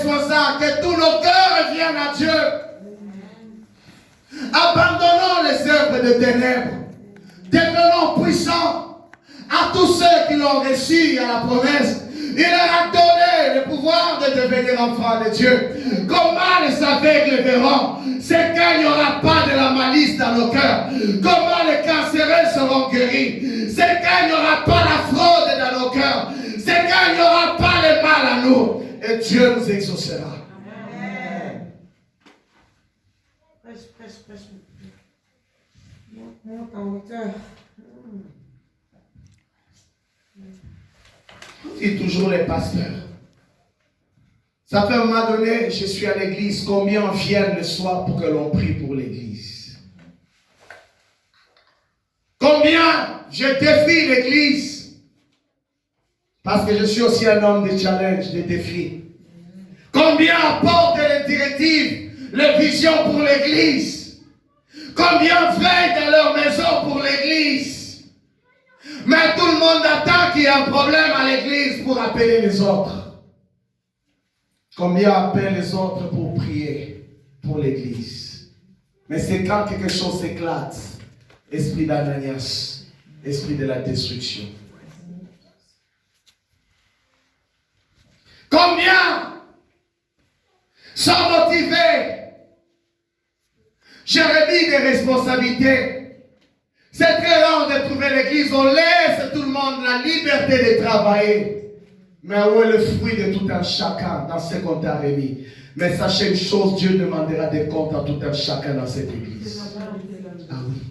responsable, que tous nos cœurs reviennent à Dieu. Abandonnons les œuvres de ténèbres. Devenons puissants à tous ceux qui l'ont reçu à la promesse. Il leur a donné le pouvoir de devenir enfants de Dieu. Comment les aveugles verront? C'est qu'il n'y aura pas de la malice dans nos cœurs. Comment les cancéreux seront guéris? C'est qu'il n'y aura pas la fraude dans nos cœurs. C'est qu'il n'y aura pas le mal à nous. Et Dieu nous exaucera. Amen. Monte en hauteur. Et toujours les pasteurs. Ça fait un moment donné, je suis à l'église. Combien viennent le soir pour que l'on prie pour l'église? Combien je défie l'église? Parce que je suis aussi un homme de challenge, de défis. Combien apportent les directives, les visions pour l'église? Combien veillent dans leur maison pour l'église? Mais tout le monde attend qu'il y ait un problème à l'église pour appeler les autres. Combien appellent les autres pour prier pour l'église? Mais c'est quand quelque chose s'éclate. Esprit d'Ananias, esprit de la destruction. Combien sont motivés? J'ai remis des responsabilités. C'est très rare de trouver l'église. On laisse tout le monde la liberté de travailler. Mais où est le fruit de tout un chacun dans ce qu'on t'a remis? Mais sachez une chose, Dieu demandera des comptes à tout un chacun dans cette église. Ah oui.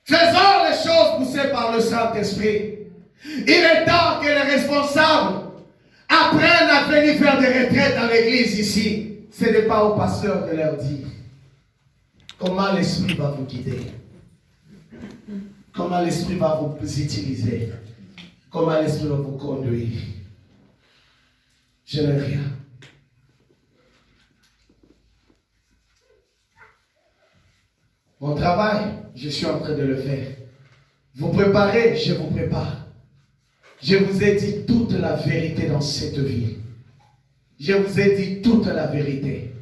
Faisons les choses poussées par le Saint-Esprit. Il est temps que les responsables apprennent à venir faire des retraites dans l'église ici. Ce n'est pas au pasteur de leur dire comment l'Esprit va vous guider, comment l'Esprit va vous utiliser, comment l'Esprit va vous conduire. Je n'ai rien. Mon travail, je suis en train de le faire. Vous préparez, je vous prépare. Je vous ai dit toute la vérité dans cette vie. Je vous ai dit toute la vérité.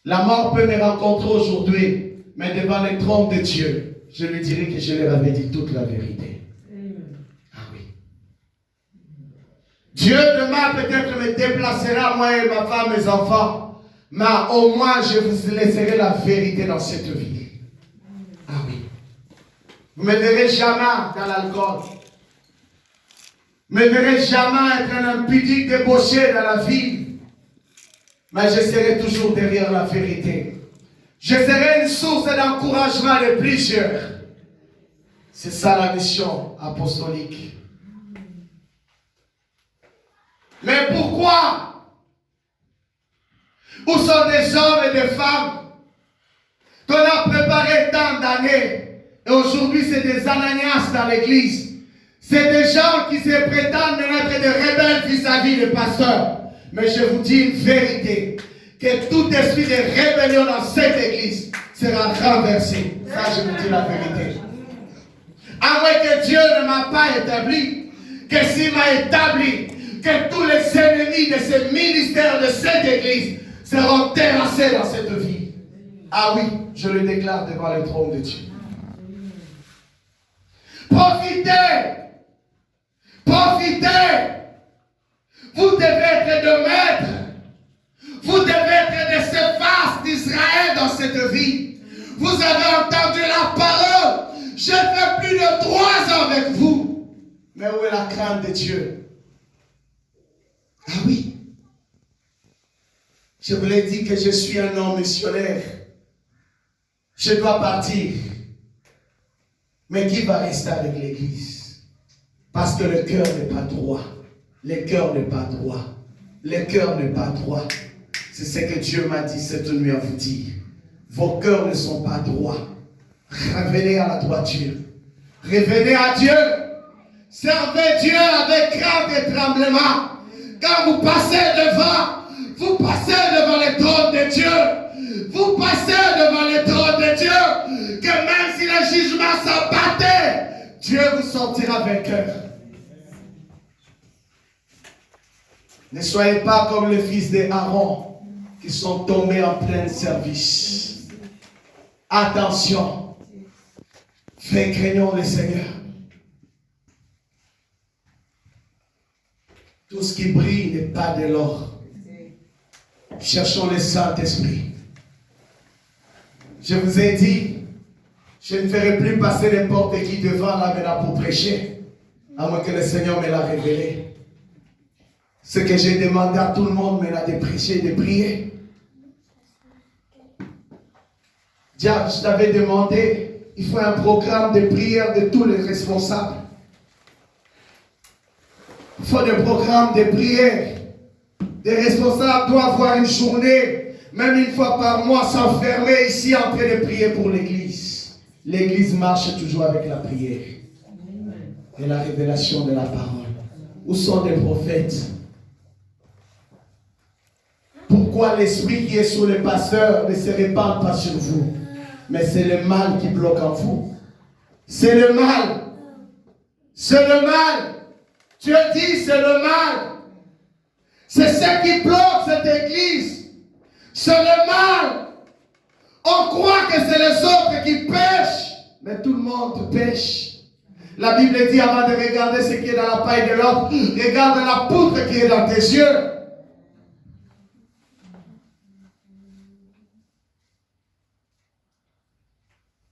La mort peut me rencontrer aujourd'hui, mais devant le trône de Dieu, je lui dirai que je leur avais dit toute la vérité. Ah oui. Dieu demain peut-être me déplacera, moi et ma femme, mes enfants, mais au moins je vous laisserai la vérité dans cette vie. Ah oui. Vous ne me verrez jamais dans l'alcool. Vous ne me verrez jamais être un impudique débauché dans la vie. Mais je serai toujours derrière la vérité. Je serai une source d'encouragement de plusieurs. C'est ça la mission apostolique. Mais pourquoi? Où sont des hommes et des femmes qu'on a préparé tant d'années et aujourd'hui c'est des Ananias dans l'église? C'est des gens qui se prétendent être des rebelles vis-à-vis des pasteurs. Mais je vous dis une vérité, que tout esprit de rébellion dans cette église sera renversé. Ça, je vous dis la vérité. À moins que Dieu ne m'a pas établi, que s'il m'a établi, que tous les ennemis de ce ministère de cette église seront terrassés dans cette vie. Ah oui, je le déclare devant le trône de Dieu. Profitez! Profitez! Vous devez être de maîtres. Vous devez être de ces faces d'Israël dans cette vie. Vous avez entendu la parole. Je fais plus de 3 ans avec vous. Mais où est la crainte de Dieu? Ah oui. Je vous l'ai dit que je suis un homme missionnaire. Je dois partir. Mais qui va rester avec l'église? Parce que le cœur n'est pas droit. Le cœur n'est pas droit. Le cœur n'est pas droit. C'est ce que Dieu m'a dit cette nuit à vous dire. Vos cœurs ne sont pas droits. Revenez à la droiture. Revenez à Dieu. Servez Dieu avec crainte et tremblement. Quand vous passez devant, vous passez devant le trône de Dieu. Vous passez devant le trône de Dieu. Que même si le jugement s'abattait Dieu vous sortira vainqueur. Ne soyez pas comme les fils d'Aaron qui sont tombés en plein service. Attention. Craignons le Seigneur. Tout ce qui brille n'est pas de l'or. Cherchons le Saint-Esprit. Je vous ai dit, je ne ferai plus passer n'importe qui devant là maintenant pour prêcher, à moins que le Seigneur me l'a révélé. Ce que j'ai demandé à tout le monde maintenant de prêcher, de prier. Diable, je t'avais demandé, il faut un programme de prière de tous les responsables. Il faut des programmes de prière. Les responsables doivent avoir une journée, même une fois par mois, s'enfermer ici en train de prier pour l'Église. L'Église marche toujours avec la prière et la révélation de la parole. Où sont les prophètes? Pourquoi l'esprit qui est sur les pasteurs ne se répand pas sur vous? Mais c'est le mal qui bloque en vous. C'est le mal. C'est le mal. Dieu dit c'est le mal. C'est ce qui bloque cette église. C'est le mal. On croit que c'est les autres qui pêchent. Mais tout le monde pêche. La Bible dit avant de regarder ce qui est dans la paille de l'autre, regarde la poutre qui est dans tes yeux.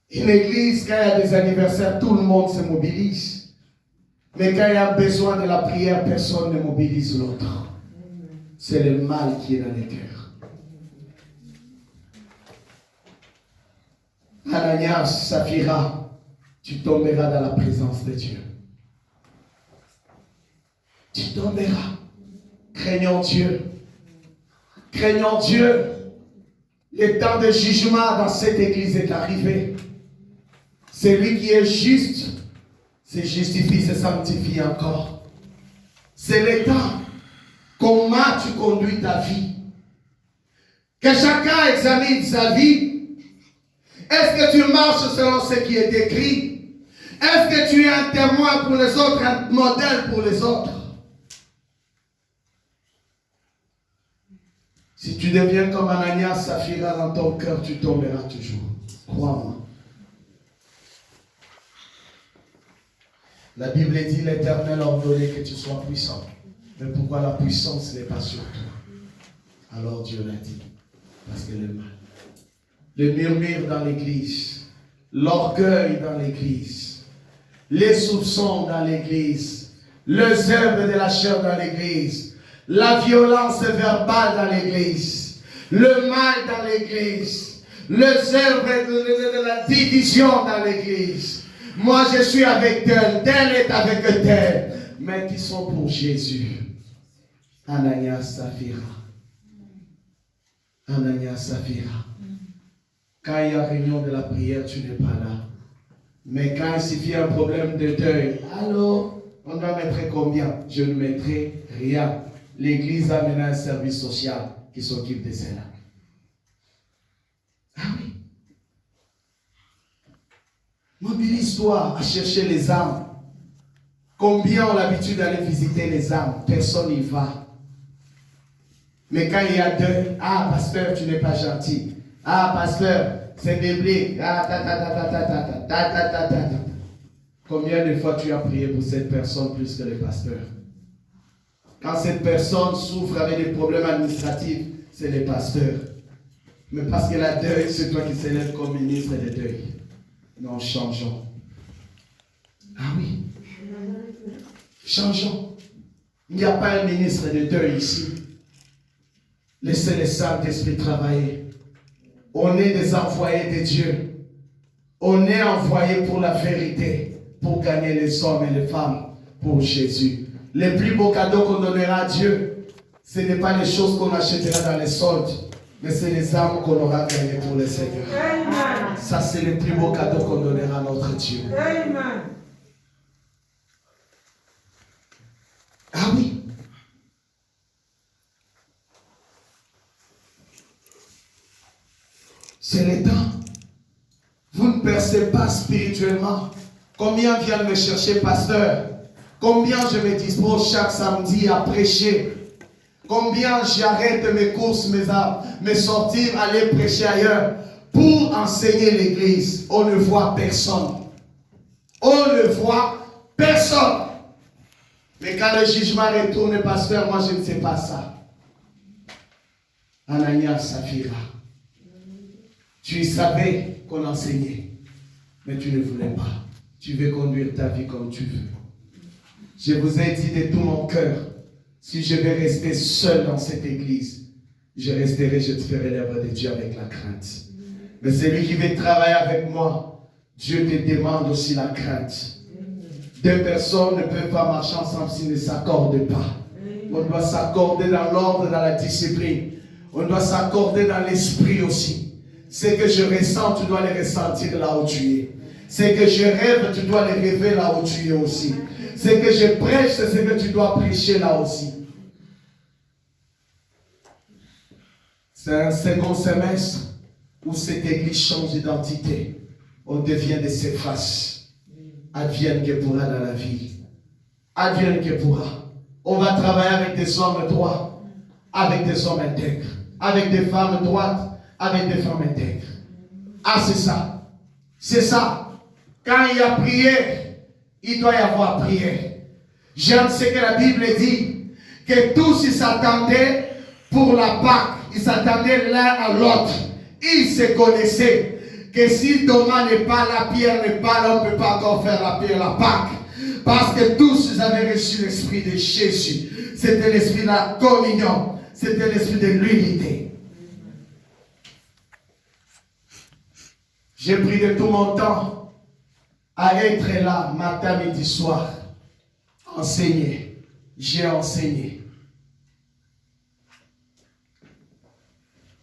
Une église, quand il y a des anniversaires, tout le monde se mobilise. Mais quand il y a besoin de la prière, personne ne mobilise l'autre. C'est le mal qui est dans les cœurs. Ananias, Saphira, tu tomberas dans la présence de Dieu. Tu tomberas. Craignons Dieu. Craignons Dieu. Le temps de jugement dans cette église est arrivé. Celui qui est juste se justifie, se sanctifie encore. C'est le temps. Comment tu conduis ta vie? Que chacun examine sa vie. Est-ce que tu marches selon ce qui est écrit? Est-ce que tu es un témoin pour les autres, un modèle pour les autres? Si tu deviens comme Ananias, Saphira dans ton cœur, tu tomberas toujours. Crois-moi. La Bible dit, l'Éternel a ordonné que tu sois puissant. Mais pourquoi la puissance n'est pas sur toi? Alors Dieu l'a dit. Parce que le mal. Le murmure dans l'église. L'orgueil dans l'église. Les soupçons dans l'église. Les œuvres de la chair dans l'église. La violence verbale dans l'église. Le mal dans l'église. Les œuvres de la division dans l'église. Moi je suis avec tel, tel est avec tel. Mais qui sont pour Jésus. Ananias, Saphira. Ananias, Saphira. Quand il y a réunion de la prière, tu n'es pas là. Mais quand il suffit un problème de deuil, allô, on doit mettre combien? Je ne mettrai rien. L'église a maintenant un service social qui s'occupe de cela. Ah oui. Mobilise-toi à chercher les âmes. Combien ont l'habitude d'aller visiter les âmes? Personne n'y va. Mais quand il y a deux, ah pasteur, tu n'es pas gentil. Ah pasteur, c'est biblique. Ah ta ta ta ta ta ta ta ta ta ta ta. Combien de fois tu as prié pour cette personne plus que le pasteur? Quand cette personne souffre avec des problèmes administratifs, c'est le pasteur. Mais parce qu'elle a deuil, c'est toi qui s'élève comme ministre de deuil. Non, changeons. Ah oui. Changeons. Il n'y a pas un ministre de deuil ici. Laissez le Saint-Esprit travailler. On est des envoyés de Dieu. On est envoyés pour la vérité, pour gagner les hommes et les femmes pour Jésus. Les plus beaux cadeaux qu'on donnera à Dieu, ce n'est pas les choses qu'on achètera dans les soldes, mais c'est les âmes qu'on aura gagnées pour le Seigneur. Amen. Ça, c'est le plus beau cadeau qu'on donnera à notre Dieu. Amen. Ah oui. C'est le temps. Vous ne percez pas spirituellement. Combien viennent me chercher, pasteur? Combien je me dispose chaque samedi à prêcher? Combien j'arrête mes courses, mes sorties, aller prêcher ailleurs pour enseigner l'église? On ne voit personne. On ne voit personne. Mais quand le jugement retourne, pasteur, moi je ne sais pas ça. Ananias, Saphira, tu savais qu'on enseignait, mais tu ne voulais pas. Tu veux conduire ta vie comme tu veux. Je vous ai dit de tout mon cœur, si je vais rester seul dans cette église, je resterai, je te ferai l'œuvre de Dieu avec la crainte. Mais celui qui veut travailler avec moi, Dieu te demande aussi la crainte. Deux personnes ne peuvent pas marcher ensemble s'ils ne s'accordent pas. On doit s'accorder dans l'ordre, dans la discipline. On doit s'accorder dans l'esprit aussi. Ce que je ressens, tu dois les ressentir là où tu es. Ce que je rêve, tu dois les rêver là où tu es aussi. Ce que je prêche, c'est ce que tu dois prêcher là aussi. C'est un second semestre où cette église change d'identité. On devient de ses faces. Advienne que pourra dans la vie. Advienne que pourra. On va travailler avec des hommes droits, avec des hommes intègres, avec des femmes droites, avec des femmes intègres. Ah, c'est ça. C'est ça. Quand il y a prière, il doit y avoir prière. J'aime ce que la Bible dit, que tous ils s'attendaient pour la Pâque. Ils s'attendaient l'un à l'autre. Ils se connaissaient. Que si Thomas n'est pas là, Pierre n'est pas là, on ne peut pas encore faire la Pâque. Parce que tous ils avaient reçu l'esprit de Jésus. C'était l'esprit de la communion. C'était l'esprit de l'unité. J'ai pris de tout mon temps à être là, matin, midi, soir. Enseigner. J'ai enseigné.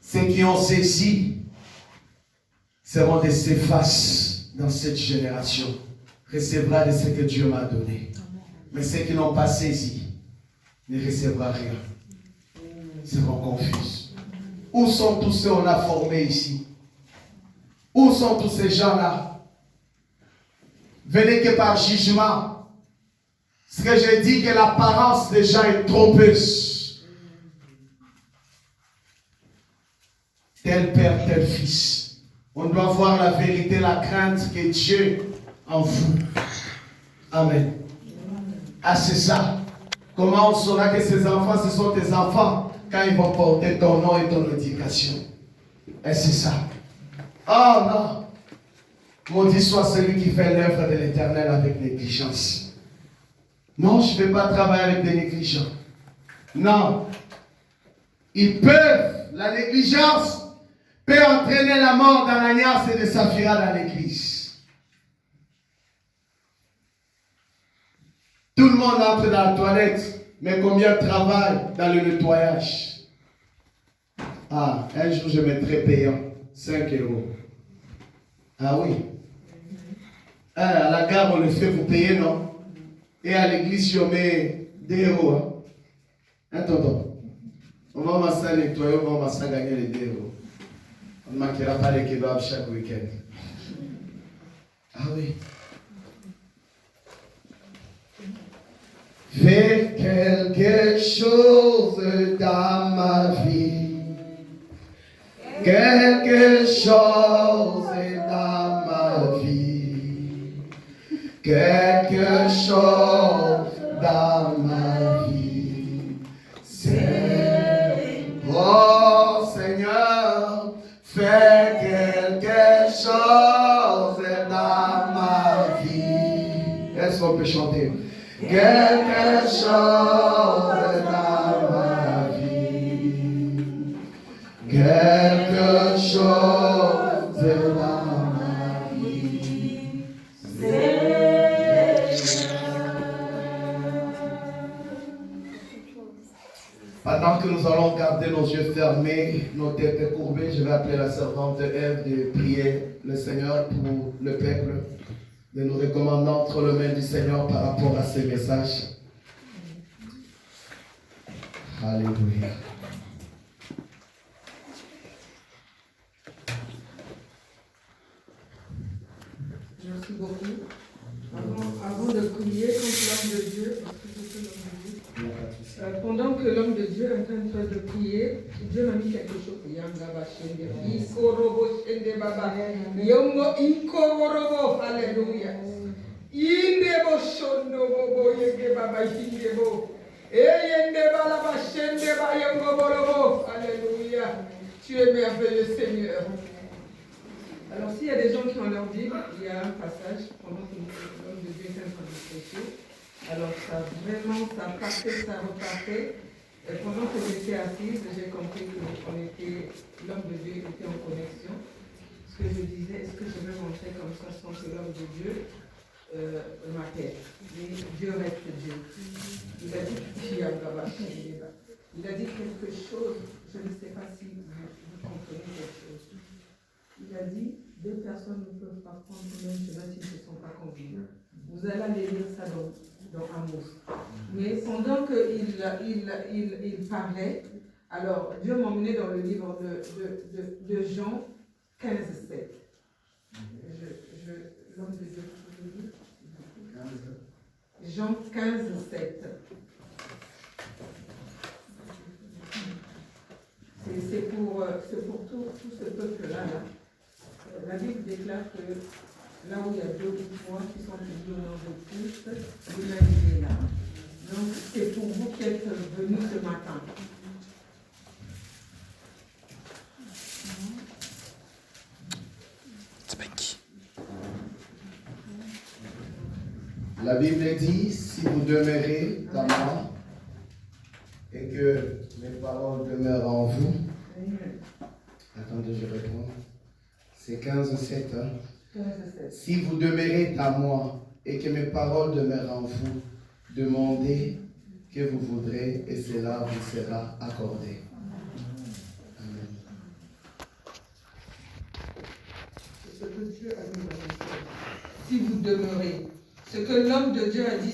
Ceux qui ont saisi seront des Céphas dans cette génération. Recevra de ce que Dieu m'a donné. Mais ceux qui n'ont pas saisi ne recevront rien. Ils seront confus. Où sont tous ceux qu'on a formés ici? Où sont tous ces gens-là? Venez que par jugement. Ce que j'ai dit, que l'apparence des gens est trompeuse. Tel père, tel fils. On doit voir la vérité, la crainte que Dieu en vous. Amen. Ah, c'est ça. Comment on saura que ces enfants, ce sont tes enfants quand ils vont porter ton nom et ton éducation? Et c'est ça. Oh non. Maudit soit celui qui fait l'œuvre de l'Éternel avec négligence. Non, je ne vais pas travailler avec des négligents. Non. Ils peuvent, la négligence peut entraîner la mort d'Ananias et de Saphira dans l'église. Tout le monde entre dans la toilette, mais combien travaillent dans le nettoyage? Ah, un jour je mettrai payant, 5 €. Ah oui. Ah, à la gare, on le fait, vous payez, non? Et à l'église, je mets 2 €. Hein, tonton? On va m'asser nettoyer, on va m'asser gagner les 2 €. On ne manquera pas les kebabs chaque week-end. Ah oui. Fais quelque chose dans ma vie. Quelque chose dans ma vie. Quelque chose dans ma vie. C'est oh Seigneur, fais quelque chose dans ma vie. Est-ce qu'on peut chanter? Quelque chose dans ma vie. Quelque chose dans ma vie. Pendant que nous allons garder nos yeux fermés, nos têtes courbées, je vais appeler la servante Ève de prier le Seigneur pour le peuple, de nous recommander entre les mains du Seigneur par rapport à ces messages. Alléluia. Merci beaucoup. de prier contre l'homme de Dieu. Pendant que l'homme de Dieu est en train de prier, Dieu m'a mis quelque chose. Alléluia. Alléluia. Tu es merveilleux, Seigneur. Alors, s'il y a des gens qui ont leur Bible, il y a un passage pendant que l'homme de Dieu est en train de prêcher. Alors, ça vraiment, ça partait, ça repartait. Et pendant que j'étais assise, j'ai compris que l'homme de Dieu était en connexion. Ce que je disais, est-ce que je vais montrer comme ça sans que l'homme de Dieu m'appelle? Mais Dieu reste Dieu. Il a dit quelque chose, je ne sais pas si vous comprenez quelque chose. Il a dit, 2 personnes ne peuvent pas prendre le même chemin s'ils ne se sont pas convenus. Vous allez aller lire ça dans Amos. Mais pendant qu'il parlait, alors Dieu m'a emmené dans le livre de Jean 15, 7. L'homme de Dieu, Jean 15, 7. C'est pour tout ce peuple-là. La Bible déclare que là où il y a 2 ou 3 qui sont unis au nom de Christ, l'humanité est là. Donc c'est pour vous qui êtes venus ce matin. La Bible dit, si vous demeurez en moi et que mes paroles demeurent en vous. Attendez, je réponds. C'est 15-7. Hein? 15-7. Si vous demeurez en moi et que mes paroles demeurent en vous, demandez que vous voudrez et cela vous sera accordé. Amen. C'est ce que Dieu a dit dans la Bible. Si vous demeurez, ce que l'homme de Dieu a dit,